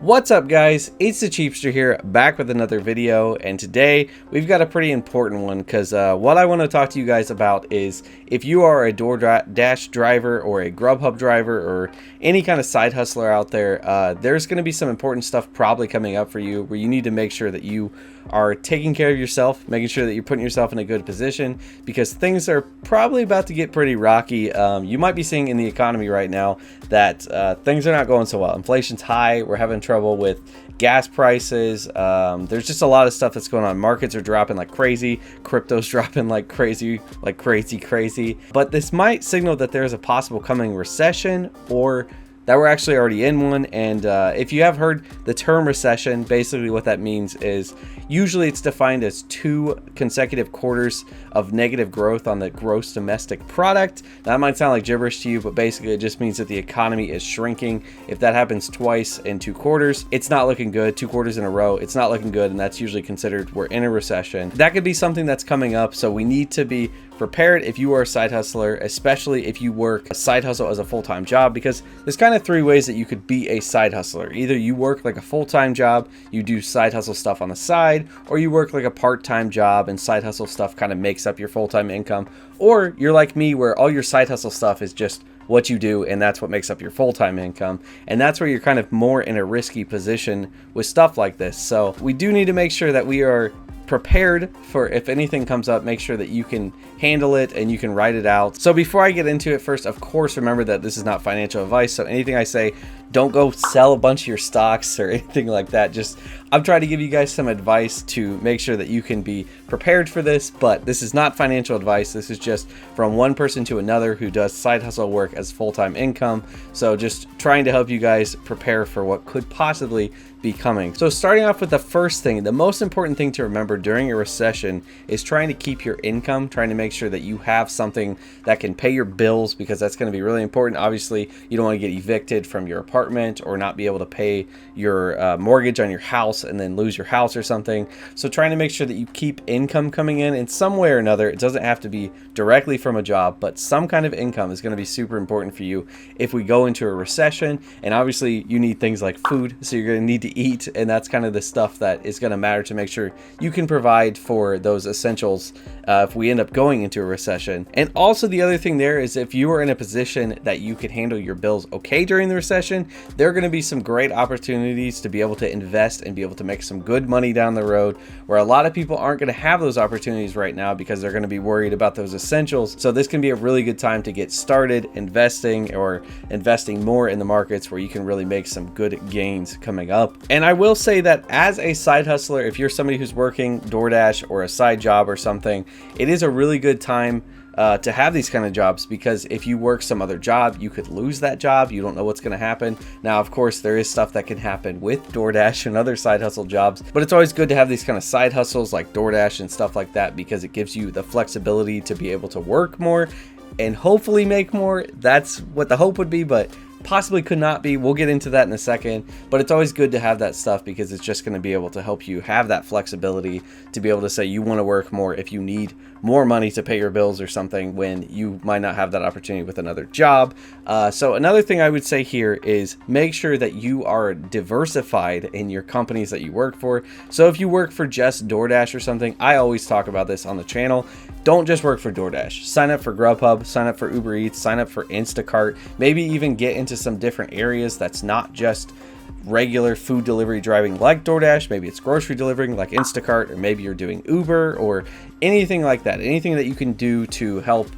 What's up guys, it's the Cheapster here, back with another video, and today we've got a pretty important one because what I want to talk to you guys about is if you are a DoorDash driver or a Grubhub driver or any kind of side hustler out there, there's going to be some important stuff probably coming up for you where you need to make sure that you are taking care of yourself, making sure that you're putting yourself in a good position because things are probably about to get pretty rocky. You might be seeing in the economy right now that things are not going so well. Inflation's high, we're having trouble with gas prices, there's just a lot of stuff that's going on. Markets are dropping like crazy, crypto's dropping like crazy, but this might signal that there's a possible coming recession or that we're actually already in one. And if you have heard the term recession, basically what that means is usually it's defined as 2 consecutive quarters of negative growth on the gross domestic product. That might sound like gibberish to you, but basically it just means that the economy is shrinking. If that happens twice in 2 quarters, it's not looking good. 2 quarters in a row, it's not looking good, and that's usually considered we're in a recession. That could be something that's coming up, so we need to be prepared if you are a side hustler, especially if you work a side hustle as a full-time job, because there's kind of 3 ways that you could be a side hustler. Either you work like a full-time job, you do side hustle stuff on the side, or you work like a part-time job and side hustle stuff kind of makes up your full-time income, or you're like me where all your side hustle stuff is just what you do and that's what makes up your full-time income, and that's where you're kind of more in a risky position with stuff like this. So we do need to make sure that we are prepared for if anything comes up, make sure that you can handle it and you can write it out. So before I get into it, first, of course, remember that this is not financial advice. So anything I say, don't go sell a bunch of your stocks or anything like that. Just, I'm trying to give you guys some advice to make sure that you can be prepared for this, but this is not financial advice. This is just from one person to another who does side hustle work as full-time income. So just trying to help you guys prepare for what could possibly be coming. So starting off with the first thing, the most important thing to remember during a recession is trying to keep your income, trying to make sure that you have something that can pay your bills, because that's going to be really important. Obviously, you don't want to get evicted from your apartment or not be able to pay your mortgage on your house and then lose your house or something. So trying to make sure that you keep income coming in some way or another. It doesn't have to be directly from a job, but some kind of income is going to be super important for you if we go into a recession. And obviously you need things like food, so you're going to need to eat, and that's kind of the stuff that is going to matter to make sure you can provide for those essentials if we end up going into a recession. And also the other thing there is if you are in a position that you can handle your bills okay during the recession, there are going to be some great opportunities to be able to invest and be able to make some good money down the road, where a lot of people aren't going to have those opportunities right now because they're going to be worried about those essentials. So this can be a really good time to get started investing or investing more in the markets where you can really make some good gains coming up. And I will say that as a side hustler, if you're somebody who's working DoorDash or a side job or something, it is a really good time to have these kind of jobs, because if you work some other job, you could lose that job. You don't know what's going to happen. Now, of course, there is stuff that can happen with DoorDash and other side hustle jobs, but it's always good to have these kind of side hustles like DoorDash and stuff like that, because it gives you the flexibility to be able to work more and hopefully make more. That's what the hope would be, but possibly could not be. We'll get into that in a second, but it's always good to have that stuff because it's just going to be able to help you have that flexibility to be able to say you want to work more if you need more money to pay your bills or something when you might not have that opportunity with another job. So another thing I would say here is make sure that you are diversified in your companies that you work for. So if you work for just DoorDash or something, I always talk about this on the channel. Don't just work for DoorDash. Sign up for Grubhub, sign up for Uber Eats, sign up for Instacart, maybe even get into some different areas that's not just regular food delivery driving like DoorDash. Maybe it's grocery delivering like Instacart, or maybe you're doing Uber or anything like that. Anything that you can do to help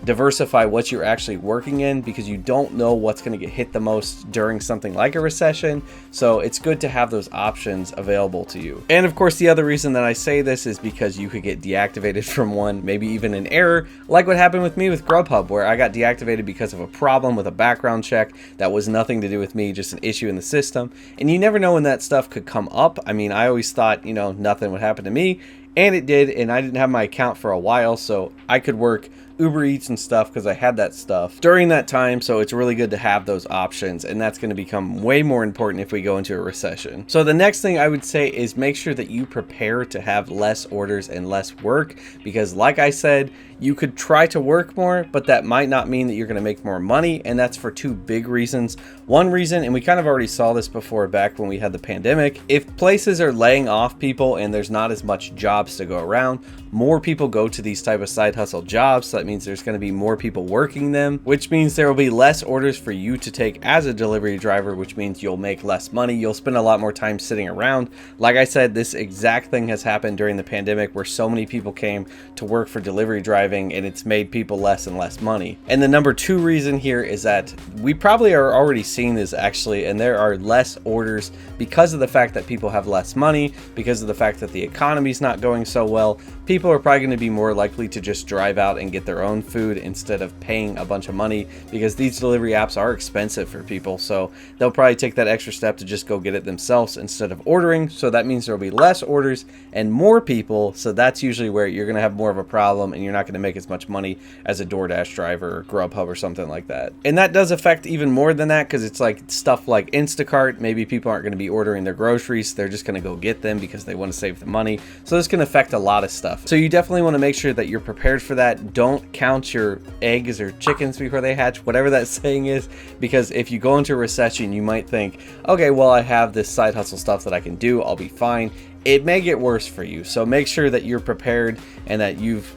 diversify what you're actually working in, because you don't know what's going to get hit the most during something like a recession. So it's good to have those options available to you. And of course, the other reason that I say this is because you could get deactivated from one, maybe even an error, like what happened with me with Grubhub, where I got deactivated because of a problem with a background check that was nothing to do with me, just an issue in the system. And you never know when that stuff could come up. I mean, I always thought, nothing would happen to me, and it did. And I didn't have my account for a while, so I could work Uber Eats and stuff because I had that stuff during that time. So it's really good to have those options, and that's going to become way more important if we go into a recession. So the next thing I would say is make sure that you prepare to have less orders and less work, because like I said, you could try to work more, but that might not mean that you're going to make more money. And that's for two big reasons. One reason, and we kind of already saw this before back when we had the pandemic, if places are laying off people and there's not as much jobs to go around, more people go to these type of side hustle jobs. So that means there's going to be more people working them, which means there will be less orders for you to take as a delivery driver, which means you'll make less money. You'll spend a lot more time sitting around. Like I said, this exact thing has happened during the pandemic where so many people came to work for delivery driving, and it's made people less and less money. And the number two reason here is that we probably are already seeing this actually, and there are less orders because of the fact that people have less money, because of the fact that the economy's not going so well. People are probably going to be more likely to just drive out and get their own food instead of paying a bunch of money, because these delivery apps are expensive for people. So they'll probably take that extra step to just go get it themselves instead of ordering. So that means there'll be less orders and more people. So that's usually where you're going to have more of a problem, and you're not going to make as much money as a DoorDash driver or Grubhub or something like that. And that does affect even more than that, because it's like stuff like Instacart. Maybe people aren't going to be ordering their groceries. They're just going to go get them because they want to save the money. So this can affect a lot of stuff. So you definitely want to make sure that you're prepared for that. Don't count your eggs or chickens before they hatch, whatever that saying is, because if you go into a recession, you might think, okay, well, I have this side hustle stuff that I can do. I'll be fine. It may get worse for you. So make sure that you're prepared and that you've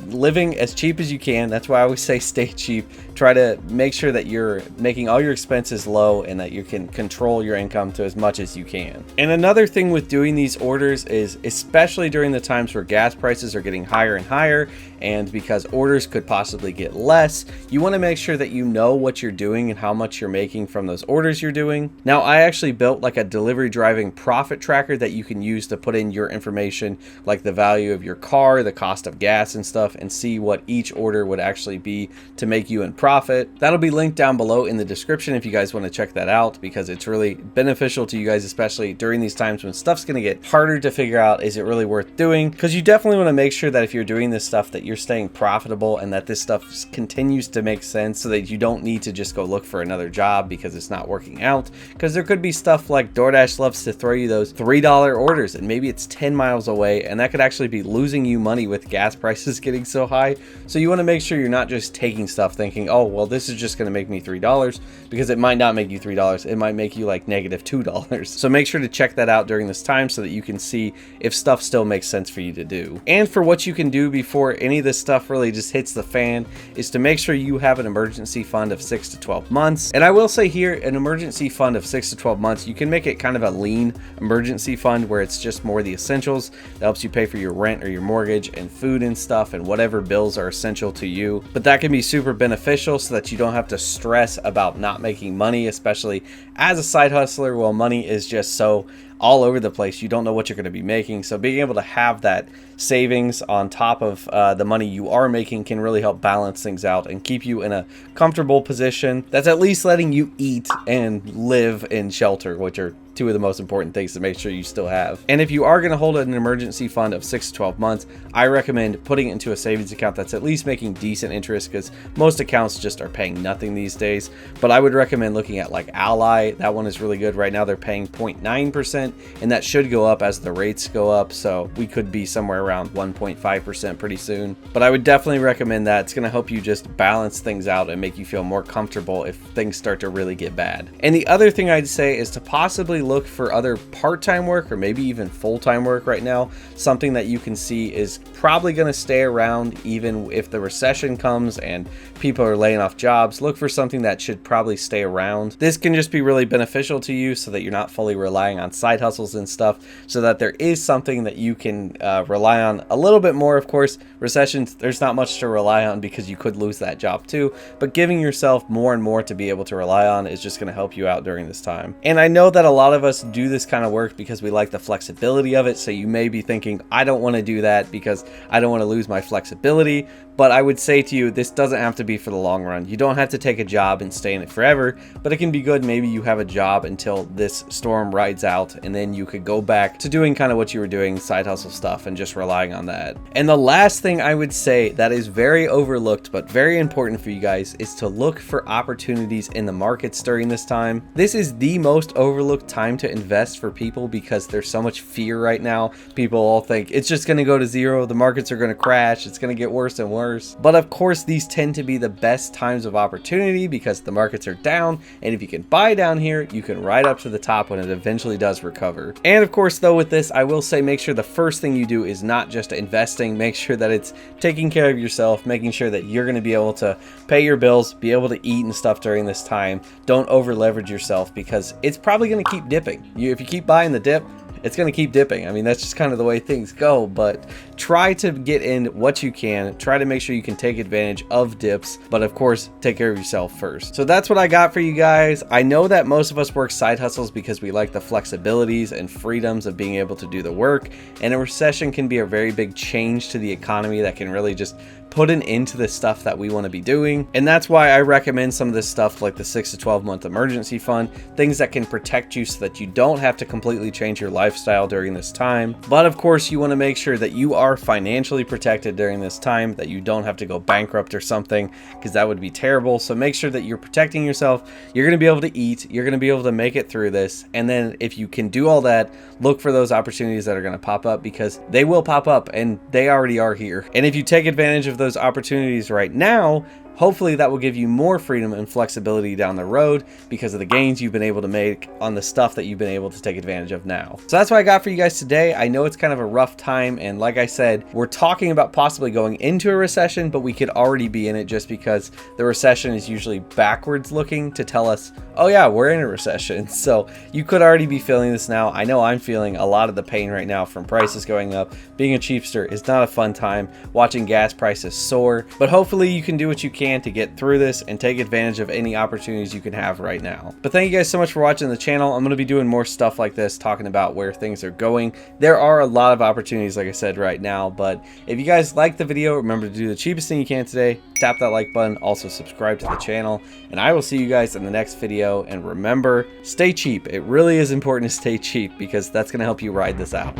living as cheap as you can. That's why I always say stay cheap. Try to make sure that you're making all your expenses low and that you can control your income to as much as you can. And another thing with doing these orders is, especially during the times where gas prices are getting higher and higher, and because orders could possibly get less, you want to make sure that you know what you're doing and how much you're making from those orders you're doing. Now, I actually built like a delivery driving profit tracker that you can use to put in your information, like the value of your car, the cost of gas and stuff, and see what each order would actually be to make you in profit. That'll be linked down below in the description if you guys want to check that out, because it's really beneficial to you guys, especially during these times when stuff's going to get harder to figure out, is it really worth doing? Because you definitely want to make sure that if you're doing this stuff, that you're staying profitable and that this stuff continues to make sense, so that you don't need to just go look for another job because it's not working out. Because there could be stuff like DoorDash loves to throw you those $3 orders, and maybe it's 10 miles away, and that could actually be losing you money with gas prices getting so high. So you want to make sure you're not just taking stuff thinking, oh, well, this is just going to make me $3, because it might not make you $3. It might make you like negative $2. So make sure to check that out during this time so that you can see if stuff still makes sense for you to do. And for what you can do before any of this stuff really just hits the fan is to make sure you have an emergency fund of 6 to 12 months. And I will say here, an emergency fund of 6 to 12 months, you can make it kind of a lean emergency fund where it's just more the essentials that helps you pay for your rent or your mortgage and food and stuff and whatever bills are essential to you. But that can be super beneficial so that you don't have to stress about not making money, especially as a side hustler. Well, money is just so all over the place. You don't know what you're going to be making. So being able to have that savings on top of the money you are making can really help balance things out and keep you in a comfortable position that's at least letting you eat and live in shelter, which are two of the most important things to make sure you still have. And if you are going to hold an emergency fund of 6 to 12 months, I recommend putting it into a savings account that's at least making decent interest, because most accounts just are paying nothing these days. But I would recommend looking at like Ally. That one is really good. Right now they're paying 0.9%, and that should go up as the rates go up. So we could be somewhere around 1.5% pretty soon. But I would definitely recommend that. It's going to help you just balance things out and make you feel more comfortable if things start to really get bad. And the other thing I'd say is to possibly look for other part-time work or maybe even full-time work right now. Something that you can see is probably going to stay around even if the recession comes and people are laying off jobs. Look for something that should probably stay around. This can just be really beneficial to you so that you're not fully relying on side hustles and stuff, so that there is something that you can rely on a little bit more. Of course, recessions, there's not much to rely on because you could lose that job too, but giving yourself more and more to be able to rely on is just going to help you out during this time. And I know that a lot of us do this kind of work because we like the flexibility of it. So you may be thinking, I don't want to do that because I don't want to lose my flexibility. But I would say to you, this doesn't have to be for the long run. You don't have to take a job and stay in it forever, but it can be good. Maybe you have a job until this storm rides out and then you could go back to doing kind of what you were doing, side hustle stuff, and just relying on that. And the last thing I would say that is very overlooked but very important for you guys is to look for opportunities in the markets during this time. This is the most overlooked time to invest for people because there's so much fear right now. People all think it's just going to go to zero, the markets are going to crash, it's going to get worse and worse. But of course, these tend to be the best times of opportunity because the markets are down, and if you can buy down here, you can ride up to the top when it eventually does recover. And of course, though, with this, I will say make sure the first thing you do is not just investing. Make sure that it's taking care of yourself, making sure that you're going to be able to pay your bills, be able to eat and stuff during this time. Don't over leverage yourself because it's probably going to keep dipping. If you keep buying the dip, it's going to keep dipping. I mean, that's just kind of the way things go, but try to get in what you can. Try to make sure you can take advantage of dips, but of course, take care of yourself first. So that's what I got for you guys. I know that most of us work side hustles because we like the flexibilities and freedoms of being able to do the work, and a recession can be a very big change to the economy that can really just put an end to the stuff that we want to be doing. And that's why I recommend some of this stuff like the 6 to 12 month emergency fund, things that can protect you so that you don't have to completely change your lifestyle during this time. But of course, you want to make sure that you are financially protected during this time, that you don't have to go bankrupt or something, because that would be terrible. So make sure that you're protecting yourself. You're going to be able to eat, you're going to be able to make it through this. And then if you can do all that, look for those opportunities that are going to pop up, because they will pop up and they already are here. And if you take advantage of those opportunities right now, hopefully that will give you more freedom and flexibility down the road because of the gains you've been able to make on the stuff that you've been able to take advantage of now. So that's what I got for you guys today. I know it's kind of a rough time, and like I said, we're talking about possibly going into a recession, but we could already be in it just because the recession is usually backwards looking to tell us, oh yeah, we're in a recession. So you could already be feeling this now. I know I'm feeling a lot of the pain right now from prices going up. Being a cheapster is not a fun time. Watching gas prices soar, but hopefully you can do what you can to get through this and take advantage of any opportunities you can have right now. But thank you guys so much for watching the channel. I'm going to be doing more stuff like this, talking about where things are going. There are a lot of opportunities, like I said, right now, but if you guys like the video, remember to do the cheapest thing you can today. Tap that like button, also subscribe to the channel, and I will see you guys in the next video. And remember, stay cheap. It really is important to stay cheap because that's going to help you ride this out.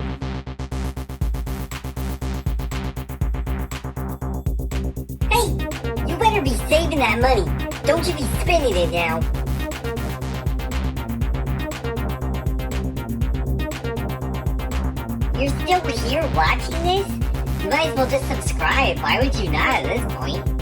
Be saving that money. Don't you be spending it now. You're still here watching this? You might as well just subscribe. Why would you not at this point?